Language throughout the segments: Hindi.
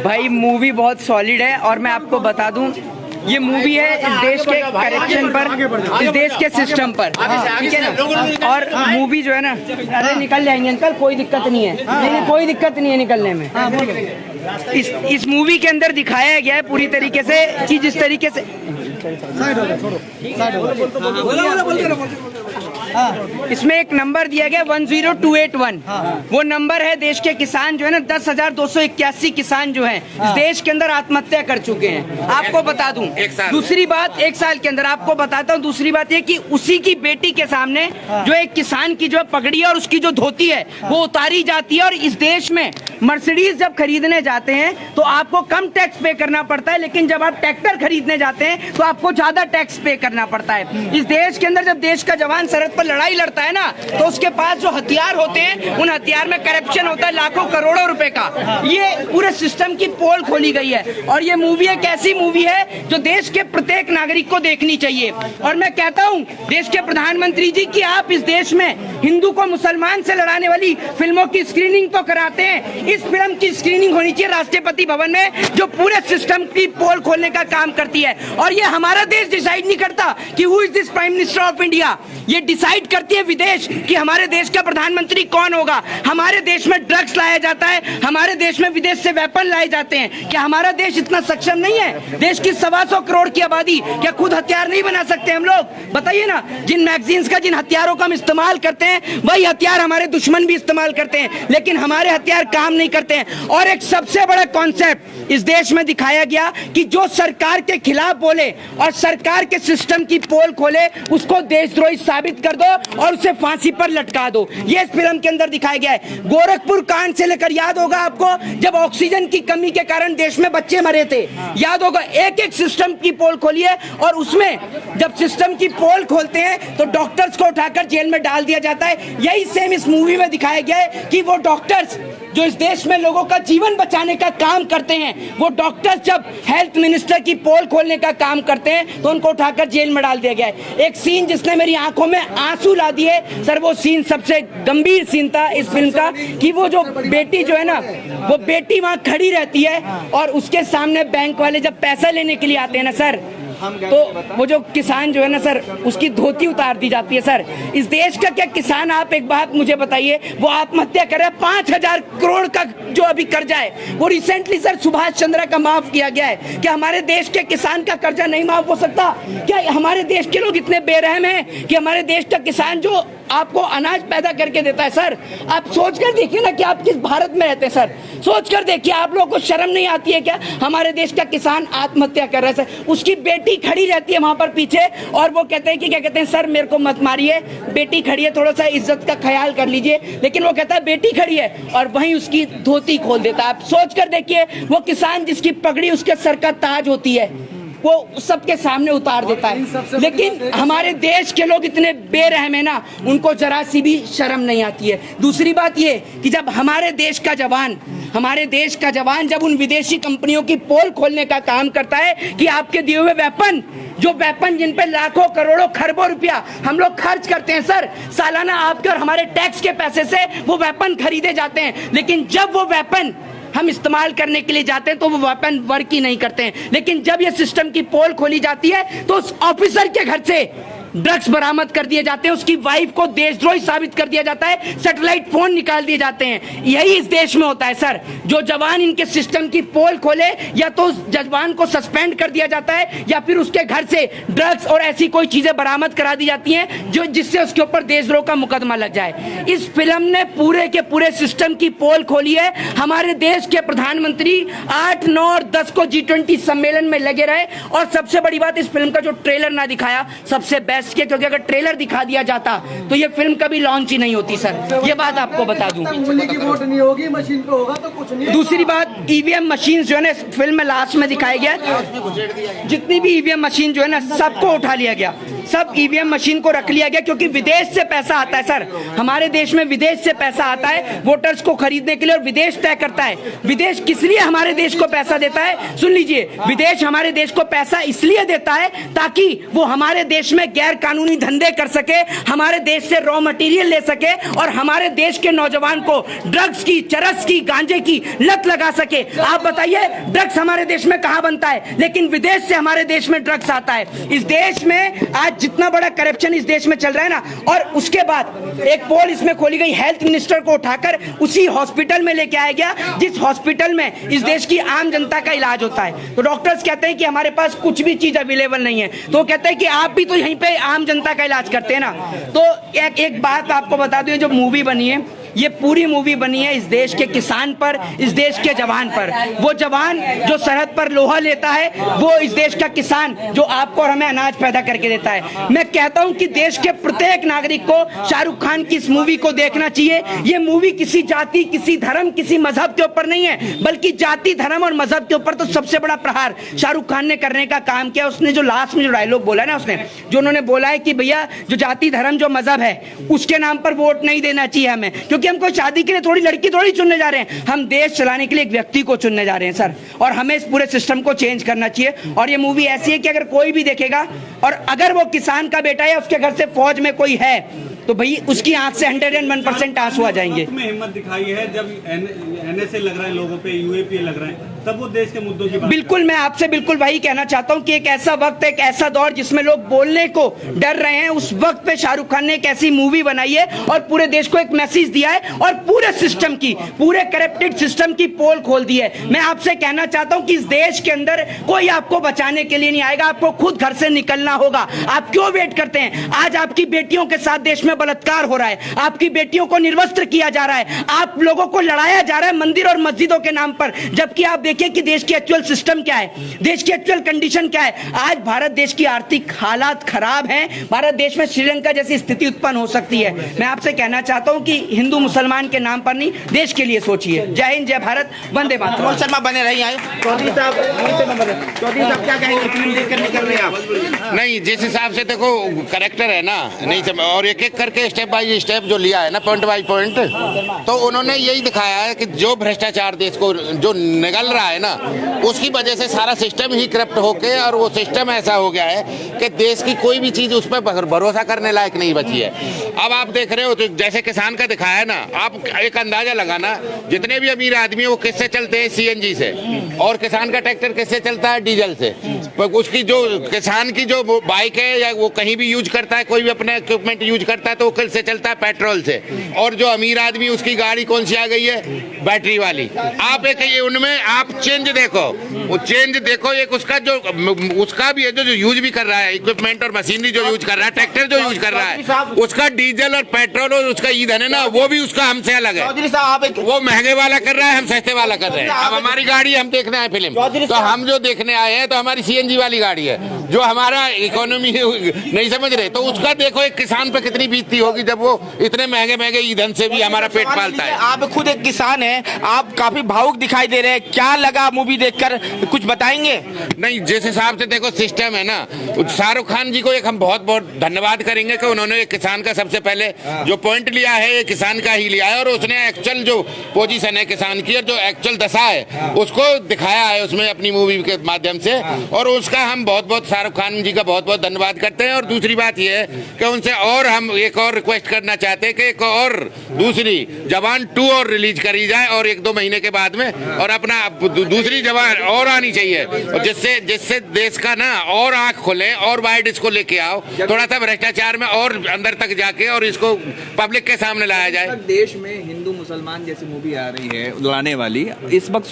भाई मूवी बहुत सॉलिड है और मैं आपको बता दूं ये मूवी है इस देश के करेक्शन पर, इस देश के सिस्टम पर, ठीक है ना। और मूवी जो है ना, अरे निकल जाएंगे अंकल, कोई दिक्कत नहीं है, नहीं कोई दिक्कत नहीं है निकलने में। इस मूवी के अंदर दिखाया गया है पूरी तरीके से कि जिस तरीके से इसमें एक नंबर दिया गया 10281, वो नंबर है देश के किसान जो है ना 10,281 किसान जो हैं इस देश के अंदर आत्महत्या कर चुके हैं। आपको बता दूं दूसरी बात, 1 साल के अंदर आपको बताता हूं दूसरी बात ये कि उसी की बेटी के सामने जो एक किसान की जो पगड़ी है और उसकी जो धोती है वो उतारी जाती है। और इस देश में मर्सिडीज जब खरीदने जाते हैं तो आपको कम टैक्स पे करना पड़ता है, लेकिन जब आप ट्रैक्टर खरीदने जाते हैं तो आपको ज्यादा टैक्स पे करना पड़ता है। इस देश के अंदर जब देश का जवान सरहद पर लड़ाई लड़ता है ना तो उसके पास जो हथियार होते हैं उन हथियार में करप्शन होता है लाखों करोड़ों रुपए का। ये पूरे सिस्टम की पोल खोली गई है और ये मूवी एक ऐसी मूवी है जो देश के प्रत्येक नागरिक को देखनी चाहिए। और मैं कहता हूं देश के प्रधानमंत्री जी कि आप इस देश में हिंदू को मुसलमान से लड़ाने वाली फिल्मों की स्क्रीनिंग तो कराते हैं, इस फिल्म की स्क्रीनिंग होनी चाहिए राष्ट्रपति भवन में जो पूरे सिस्टम की पोल खोलने का काम करती है। और ये हमारा देश डिसाइड नहीं करता कि who is this prime minister of India, ये डिसाइड करती है विदेश कि हमारे देश का प्रधानमंत्री कौन होगा। हमारे देश में ड्रग्स लाया जाता है, हमारे देश में विदेश से वेपन लाए जाते हैं। क्या हमारा देश इतना सक्षम नहीं है? देश की 125 करोड़ की आबादी, क्या खुद हथियार नहीं बना सकते हम लोग? बताइए ना, जिन मैगजीन्स का जिन हथियारों का हम इस्तेमाल करते हैं वही हथियार हमारे दुश्मन भी इस्तेमाल करते हैं, लेकिन हमारे हथियार काम नहीं करते हैं। और एक सबसे बड़ा कॉन्सेप्ट इस देश में दिखाया गया कि जो सरकार के खिलाफ बोले और सरकार के सिस्टम की पोल खोले उसको देशद्रोही साबित कर दो और उसे फांसी पर लटका दो। ये इस फिल्म के अंदर दिखाया गया है। गोरखपुर कांड से लेकर याद होगा आपको जब ऑक्सीजन की कमी के कारण देश में बच्चे मरे थे, याद होगा। एक एक सिस्टम की पोल खोली है और उसमें जब सिस्टम की पोल खोलते हैं तो डॉक्टर्स को उठाकर जेल में डाल दिया जाता है। यही सेम इस मूवी में दिखाया गया है कि वो डॉक्टर्स जो इस देश में लोगों का जीवन बचाने का काम करते हैं, वो डॉक्टर्स जब हेल्थ मिनिस्टर की पोल खोलने का काम करते हैं तो उनको उठाकर जेल में डाल दिया गया है। एक सीन जिसने मेरी आंखों में आंसू ला दिए सर, वो सीन सबसे गंभीर सीन था इस फिल्म का कि वो जो बेटी जो है ना, वो बेटी वहां खड़ी रहती है और उसके सामने बैंक वाले जब पैसा लेने के लिए आते हैं ना सर, तो वो जो किसान जो है ना सर उसकी धोती उतार दी जाती है। सर इस देश का क्या किसान, आप एक बात मुझे बताइए, वो आत्महत्या कर रहा है। 5,000 करोड़ का जो अभी कर्जा है वो रिसेंटली सर सुभाष चंद्र का माफ किया गया है। क्या हमारे देश के किसान का कर्जा नहीं माफ हो सकता? क्या हमारे देश के लोग इतने बेरहम हैं कि हमारे देश का किसान जो आपको अनाज पैदा करके देता है, सर आप सोच कर देखिए ना कि आप किस भारत में रहते हैं। सर सोच कर देखिए, आप लोगों को शर्म नहीं आती है क्या? हमारे देश का किसान आत्महत्या कर रहा है सर, उसकी बेटी खड़ी रहती है वहां पर पीछे और वो कहते हैं कि क्या कहते हैं, सर मेरे को मत मारिए, बेटी खड़ी है, थोड़ा सा इज्जत का ख्याल कर लीजिए। लेकिन वो कहता है बेटी खड़ी है और वहीं उसकी धोती खोल देता है। आप सोच कर देखिए, वो किसान जिसकी पगड़ी उसके सर का ताज होती है वो सबके सामने उतार देता है। लेकिन हमारे देश के लोग इतने बेरहम है ना, उनको जरा सी भी शर्म नहीं आती है। दूसरी बात ये कि जब हमारे देश का जवान जब उन विदेशी कंपनियों की पोल खोलने का काम करता है कि आपके दिए हुए वेपन जिन पे लाखों करोड़ों खरबों रुपया हम लोग खर्च करते हैं सर, सालाना आपके और हमारे टैक्स के पैसे से वो वेपन खरीदे जाते हैं, लेकिन जब वो वेपन हम इस्तेमाल करने के लिए जाते हैं तो वो वेपन वर्क ही नहीं करते हैं। लेकिन जब ये सिस्टम की पोल खोली जाती है तो उस ऑफिसर के घर से ड्रग्स बरामद कर दिए जाते हैं, उसकी वाइफ को देशद्रोही साबित कर दिया जाता है, सैटेलाइट फोन निकाल दिए जाते हैं। यही इस देश में होता है सर। जो जवान इनके सिस्टम की पोल खोले या तो उस जवान को सस्पेंड कर दिया जाता है या फिर उसके घर से ड्रग्स और ऐसी कोई चीजें बरामद करा दी जाती हैं जो जिससे उसके ऊपर देशद्रोह का मुकदमा लग जाए। इस फिल्म ने पूरे के पूरे सिस्टम की पोल खोली है। हमारे देश के प्रधानमंत्री 8, 9 और 10 को G20 सम्मेलन में लगे रहे और सबसे बड़ी बात, इस फिल्म का जो ट्रेलर ना दिखाया सबसे बेस्ट के, क्योंकि अगर ट्रेलर दिखा दिया जाता तो ये फिल्म कभी लॉन्च ही नहीं होती सर, ये बात आपको बता दूं। उंगली की वोट नहीं होगी, मशीन पे होगा तो कुछ नहीं। दूसरी बात, ईवीएम मशीन जो है ना फिल्म में लास्ट में दिखाया गया, जितनी भी ईवीएम मशीन जो है ना सबको उठा लिया गया। सब ईवीएम मशीन को रख लिया गया, क्योंकि विदेश से पैसा आता है सर, हमारे देश में विदेश से पैसा आता है वोटर्स को खरीदने के लिए, और विदेश तय करता है विदेश किस लिए हमारे देश को पैसा देता है। सुन लीजिए, विदेश हमारे देश को पैसा इसलिए देता है ताकि वो हमारे देश में गैर कानूनी धंधे कर सके, हमारे देश से रॉ मटेरियल ले सके और हमारे देश के नौजवान को ड्रग्स की, चरस की, गांजे की लत लगा सके। आप बताइए, ड्रग्स हमारे देश में कहां बनता है, लेकिन विदेश से हमारे देश में ड्रग्स आता है। इस देश में आज जितना बड़ा करप्शन इस देश में चल रहा है ना, और उसके बाद एक पोल इसमें खोली गई, हेल्थ मिनिस्टर को उठाकर उसी हॉस्पिटल में लेके आया गया जिस हॉस्पिटल में इस देश की आम जनता का इलाज होता है। तो डॉक्टर्स कहते हैं कि हमारे पास कुछ भी चीज अवेलेबल नहीं है, तो कहते हैं कि आप भी तो यहीं पे आम जनता का इलाज करते हैं ना। तो एक बात आपको बता दूं, जो मूवी बनी है, ये पूरी मूवी बनी है इस देश के किसान पर, इस देश के जवान पर। वो जवान जो सरहद पर लोहा लेता है, वो इस देश का किसान जो आपको और हमें अनाज पैदा करके देता है। मैं कहता हूं कि देश के प्रत्येक नागरिक को शाहरुख खान की इस मूवी को देखना चाहिए। ये मूवी किसी जाति, किसी धर्म, किसी मजहब के ऊपर नहीं है, बल्कि जाति, धर्म और मजहब के ऊपर तो सबसे बड़ा प्रहार शाहरुख खान ने करने का काम किया। उसने जो लास्ट में जो डायलॉग बोला ना, उसने जो उन्होंने बोला है कि भैया जो जाति, धर्म, जो मजहब है, उसके नाम पर वोट नहीं देना चाहिए हमें, क्योंकि हम कोई शादी के लिए थोड़ी लड़की थोड़ी चुनने जा रहे हैं, हम देश चलाने के लिए एक व्यक्ति को चुनने जा रहे हैं सर। और हमें इस पूरे सिस्टम को चेंज करना चाहिए। और ये मूवी ऐसी है कि अगर कोई भी देखेगा और अगर वो किसान का बेटा है, उसके घर से फौज में कोई है, तो भाई उसकी आंख से 101% आंसू आ जाएंगे। में हिम्मत दिखाई है जब एनएसए लग रहा है लोगों पे, यूएपीए लग रहा है, तब वो देश के मुद्दों की बात। बिल्कुल, मैं आपसे बिल्कुल वही कहना चाहता हूं कि एक ऐसा वक्त, एक ऐसा दौर जिसमें लोग बोलने को डर रहे हैं, उस वक्त पे शाहरुख खान ने एक ऐसी मूवी बनाई है और पूरे देश को एक मैसेज दिया है और पूरे सिस्टम की, पूरे करप्टेड सिस्टम की पोल खोल दी है। मैं आपसे कहना चाहता हूं कि इस देश के अंदर कोई आपको बचाने के लिए नहीं आएगा, आपको खुद घर से निकलना होगा। आप क्यों वेट करते हैं? आज आपकी बेटियों के साथ देश में बलात्कार हो रहा है, आपकी बेटियों को निर्वस्त्र किया जा रहा है, आप लोगों को लड़ाया जा रहा है मंदिर और मस्जिदों के नाम पर, जबकि आप देखिए कि देश की एक्चुअल सिस्टम क्या है, देश की एक्चुअल कंडीशन क्या है। आज भारत देश की आर्थिक हालात खराब हैं, भारत देश में श्रीलंका जैसी स्थिति उत्पन्न हो सकती है। मैं आपसे कहना चाहता हूं कि हिंदू मुसलमान के नाम पर नहीं, देश के लिए सोचिए। जय हिंद, जय भारत, वंदे मातरम। शर्मा बने रही आए। चौधरी साहब क्या कहेंगे, फिल्म देखकर निकल रहे हैं आप? नहीं, जिस हिसाब से देखो करेक्टर है ना, नहीं समझ, और एक एक करके स्टेप बाय स्टेप जो लिया है ना, पॉइंट बाय पॉइंट, तो उन्होंने यही दिखाया है कि जो भ्रष्टाचार देश को जो निगल रहा है ना, उसकी वजह से सारा सिस्टम ही करप्ट होके, और वो सिस्टम ऐसा हो गया है कि देश की कोई भी चीज उस पर भरोसा करने लायक नहीं बची है। अब आप देख रहे हो, तो जैसे किसान का दिखाया है ना, आप एक अंदाजा लगाना, जितने भी अमीर आदमी है वो किससे चलते हैं? सीएनजी से। और किसान का ट्रैक्टर किससे चलता है? डीजल से। उसकी जो किसान की जो बाइक है या वो कहीं भी यूज करता है, कोई भी अपना इक्विपमेंट यूज करता है, तो वो किससे चलता है? पेट्रोल से। और जो अमीर आदमी, उसकी गाड़ी कौन सी आ गई है? बैटरी वाली। आप एक उनमें आप चेंज देखो, वो चेंज देखो, एक उसका जो उसका भी है जो यूज भी कर रहा है, इक्विपमेंट और मशीनरी जो यूज कर रहा है, ट्रैक्टर जो यूज कर रहा है, उसका डीजल और पेट्रोल और उसका ईंधन है ना, वो भी उसका हमसे अलग है। वो महंगे वाला कर रहा है, हम सस्ते वाला कर रहे हैं। अब हमारी गाड़ी हम देखने आए फिल्म, तो हम जो देखने आए हैं तो हमारी सीएनजी वाली गाड़ी है, जो हमारा इकोनॉमी नहीं समझ रहे, तो उसका देखो एक किसान पे कितनी बीतती होगी जब वो इतने महंगे महंगे ईंधन से भी हमारा पेट पालता है। आप खुद एक किसान हैं, आप काफी भावुक दिखाई दे रहे हैं, क्या लगा मूवी देखकर, कुछ बताएंगे? नहीं, जिस हिसाब से देखो सिस्टम है ना, शाहरुख खान जी को एक हम बहुत बहुत धन्यवाद करेंगे कि उन्होंने एक किसान का सबसे पहले जो पॉइंट लिया है, ये किसान का ही लिया है, और उसने एक्चुअल जो पोजीशन है किसान की और जो एक्चुअल दशा है उसको दिखाया है उसमें अपनी मूवी के माध्यम से, और उसका हम बहुत बहुत शाहरुख खान जी का बहुत बहुत धन्यवाद करते हैं। और दूसरी बात यह है कि उनसे और हम एक और रिक्वेस्ट करना चाहते हैं कि एक और दूसरी जवान 2 और रिलीज करी जाए, और 1-2 महीने के बाद में, और अपना दूसरी जवान और आनी चाहिए, और जिससे देश का ना और आंख खोले और वाइड इसको लेके आओ, थोड़ा सा भ्रष्टाचार में और अंदर तक जाके और इसको पब्लिक के सामने लाया जाए। देश में हिंदू मुसलमान जैसी मूवी आ रही है लड़ाने वाली, इस वक्त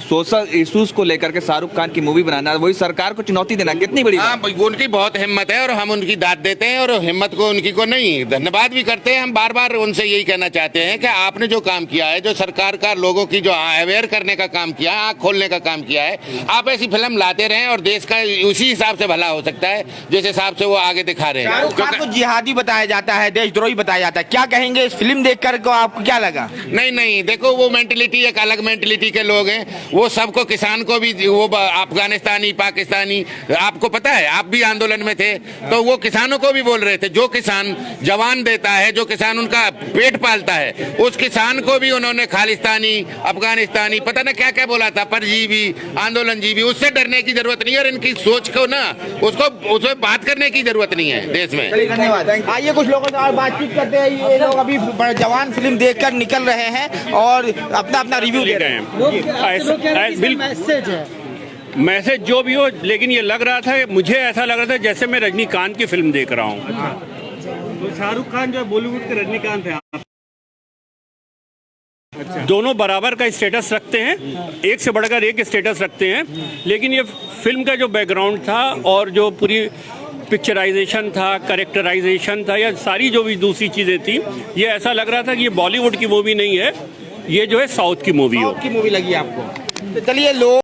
सोशल इश्यूज को लेकर के शाहरुख खान की मूवी बनाना, वही सरकार को चुनौती देना कितनी बड़ी? हाँ, उनकी बहुत हिम्मत है और हम उनकी दाद देते हैं, और हिम्मत को उनकी को नहीं धन्यवाद भी करते हैं। हम बार बार उनसे यही कहना चाहते हैं कि आपने जो काम किया है, जो सरकार का लोगों की जो अवेयर करने का काम किया है, आँख खोलने का काम किया है, आप ऐसी फिल्म लाते रहें और देश का उसी हिसाब से भला हो सकता है जिस हिसाब से वो आगे दिखा रहे हैं। जिहादी बताया जाता है, देशद्रोही बताया जाता है, क्या कहेंगे इस फिल्म देखकर को आपको क्या लगा? नहीं नहीं, देखो वो मेंटलिटी एक अलग मेंटलिटी के लोग हैं। वो सबको, किसान को भी, वो अफगानिस्तानी, पाकिस्तानी, आपको पता है आप भी आंदोलन में थे, तो वो किसानों को भी बोल रहे थे। जो किसान जवान देता है, जो किसान उनका पेट पालता है, उस किसान को भी उन्होंने खालिस्तानी, अफगानिस्तानी, पता ना क्या क्या बोला था, परजीवी, आंदोलन जीवी। उससे डरने की जरूरत नहीं है और इनकी सोच को ना उसमें बात करने की जरूरत नहीं है देश में। धन्यवाद। आइए कुछ लोगों से और बातचीत करते हैं। ये लोग अभी जवान फिल्म देखकर निकल रहे हैं और अपना अपना रिव्यू दे रहे हैं। मैसेज है, मैसेज जो भी हो, लेकिन ये लग रहा था, मुझे ऐसा लग रहा था जैसे मैं रजनीकांत की फिल्म देख रहा हूँ। तो शाहरुख खान जो बॉलीवुड के रजनीकांत है, दोनों बराबर का स्टेटस रखते हैं, एक से बढ़कर एक स्टेटस रखते हैं, लेकिन ये फिल्म का जो बैकग्राउंड था और जो पूरी पिक्चराइजेशन था, कैरेक्टराइजेशन था, या सारी जो भी दूसरी चीज़ें थी, ये ऐसा लग रहा था कि ये बॉलीवुड की मूवी नहीं है, ये जो है साउथ की मूवी हो। की मूवी लगी आपको? तो चलिए लोग